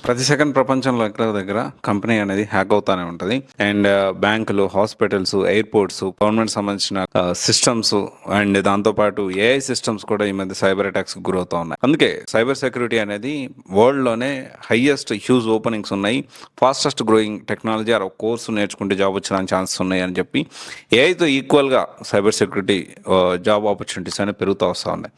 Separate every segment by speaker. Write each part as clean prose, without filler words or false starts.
Speaker 1: ప్రతి సెకండ్ ప్రపంచంలో ఎక్కడ దగ్గర కంపెనీ అనేది హ్యాక్ అవుతానే ఉంటుంది. అండ్ బ్యాంకులు, హాస్పిటల్స్, ఎయిర్పోర్ట్స్, గవర్నమెంట్ సంబంధించిన సిస్టమ్స్ అండ్ దాంతోపాటు ఏఐ సిస్టమ్స్ కూడా ఈ మధ్య సైబర్ అటాక్స్ గురవుతా ఉన్నాయి. అందుకే సైబర్ సెక్యూరిటీ అనేది వరల్డ్ లోనే హైయెస్ట్ హ్యూజ్ ఓపెనింగ్స్ ఉన్నాయి, fastest growing technology are course నేర్చుకుంటే జాబ్ వచ్చే ఛాన్సెస్ ఉన్నాయి అని చెప్పి ఏఐతో ఈక్వల్గా సైబర్ సెక్యూరిటీ జాబ్ ఆపర్చునిటీస్ అనేవి పెరుగుతూ వస్తూ ఉన్నాయి.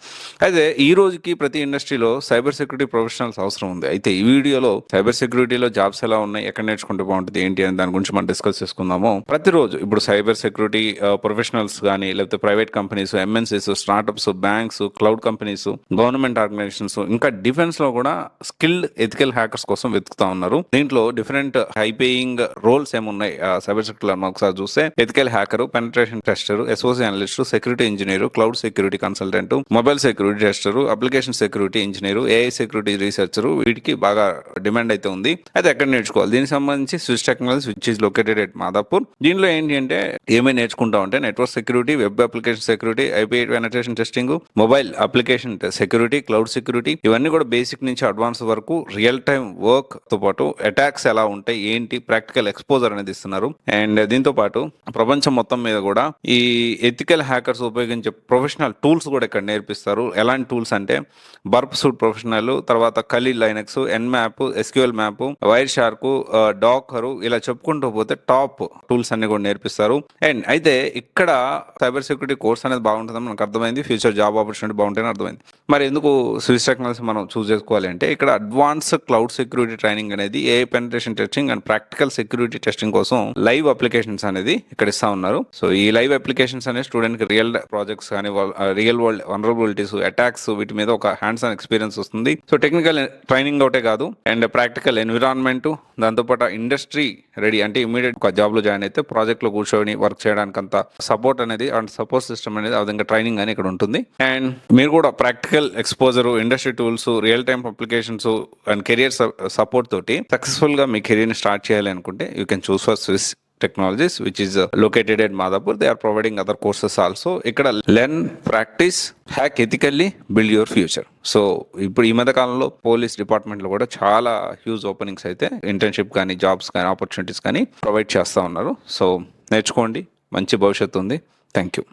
Speaker 1: అయితే ఈ రోజుకి ప్రతి ఇండస్ట్రీలో సైబర్ సెక్యూరిటీ ప్రొఫెషనల్స్ అవసరం ఉంది. అయితే ఈ వీడియోలో సైబర్ సెక్యూరిటీలో జాబ్స్ ఎలా ఉన్నాయి, ఎక్కడ నేర్చుకుంటే బాగుంటుంది, ఏంటి అని దాని గురించి మనం డిస్కస్ చేసుకుందాము. ప్రతిరోజు ఇప్పుడు సైబర్ సెక్యూరిటీ ప్రొఫెషనల్స్ కానీ, లేకపోతే private companies, MNCs, startups, banks, cloud companies, government organisations, ఇంకా డిఫెన్స్ లో కూడా స్కిల్డ్ ఎథికల్ హ్యాకర్స్ కోసం వెతుకుతా ఉన్నారు. దీంట్లో డిఫరెంట్ హై పేయింగ్ రోల్స్ ఏమున్నాయి సైబర్ సెక్యూరిటీలో మనం ఒకసారి చూస్తే ethical hacker, penetration tester, SOC analyst, security engineer, cloud security consultant, mobile security tester, application security engineer, AI security researcher, వీటికి బాగా డిమాండ్ అయితే ఉంది. అయితే ఎక్కడ నేర్చుకోవాలి, దీనికి సంబంధించి switch technologies which is located at Madhapur. దీనిలో ఏంటి అంటే ఏమేమి నేర్చుకుంటా ఉంటే network security, web application security, IP penetration testing, mobile application security, cloud security, ఇవన్నీ కూడా బేసిక్ నుంచి అడ్వాన్స్ వరకు రియల్ టైమ్ వర్క్ తో పాటు అటాక్స్ ఎలా ఉంటాయి, ఏంటి ప్రాక్టికల్ ఎక్స్పోజర్ అనేది ఇస్తున్నారు. అండ్ దీంతో పాటు ప్రపంచం మొత్తం మీద కూడా ఈ ఎథికల్ హ్యాకర్స్ ఉపయోగించే ప్రొఫెషనల్ టూల్స్ కూడా ఇక్కడ నేర్పిస్తారు. ఎలాంటి టూల్స్ అంటే బర్ప్ సూట్ ప్రొఫెషనల్, తర్వాత Kali Linux, Nmap, SQL map, Wireshark, Docker, ఇలా చెప్పుకుంటూ పోతే టాప్ టూల్స్ అన్ని కూడా నేర్పిస్తారు. అండ్ అయితే ఇక్కడ సైబర్ సెక్యూరిటీ కోర్స్ అనేది బాగుంటుందని మనకు అర్థమైంది, ఫ్యూచర్ జాబ్ ఆపర్చునిటీ బాగుంటుందని అర్థమైంది. మరి ఎందుకు స్విచ్ టెక్నాలజీ మనం చూస్ చేసుకోవాలి అంటే ఇక్కడ అడ్వాన్స్ క్లౌడ్ సెక్యూరిటీ ట్రైనింగ్ అనేది, a penetration testing and practical security testing కోసం లైవ్ అప్లికేషన్స్ అనేది ఇక్కడ ఇస్తా ఉన్నారు. సో ఈ లైవ్ అప్లికేషన్స్ అనేది స్టూడెంట్ కి రియల్ ప్రాజెక్ట్స్ కానీ, రియల్ వరల్డ్ వనరబిలిటీస్, అటాక్స్, వీటి మీద ఒక హ్యాండ్స్ ఆన్ ఎక్స్పీరియన్స్ వస్తుంది. సో టెక్నికల్ ట్రైనింగ్ ఒకటే కాదు, అండ్ ప్రాక్టికల్ ఎన్విరాన్మెంట్, దాంతోపాటు ఇండస్ట్రీ రెడీ అంటే ఇమీడియట్ ఒక జాబ్ లో జాయిన్ అయితే ప్రాజెక్ట్ లో కూర్చొని వర్క్ చేయడానికి అంత సపోర్ట్ అనేది అండ్ సపోర్ట్ సిస్టమ్ అనేది, ఆ విధంగా ట్రైనింగ్ అని ఇక్కడ ఉంటుంది. అండ్ మీరు కూడా practical exposure, industry tools, real time applications and career support తోటి సక్సెస్ఫుల్ గా మీ కెరియర్ ని స్టార్ట్ చేయాలి అనుకుంటే you can choose for Swiss Technologies, which is located at Madhapur. They are providing other courses also. ఇక్కడ learn, practice, hack ethically, build your future. So ఇప్పుడు ఈ మధ్య కాలంలో పోలీస్ డిపార్ట్మెంట్లో కూడా చాలా హ్యూజ్ ఓపెనింగ్స్ అయితే ఇంటర్న్షిప్ కానీ, జాబ్స్ కానీ, ఆపర్చునిటీస్ కానీ ప్రొవైడ్ చేస్తూ ఉన్నారు. సో నేర్చుకోండి, మంచి భవిష్యత్తు ఉంది. Thank you.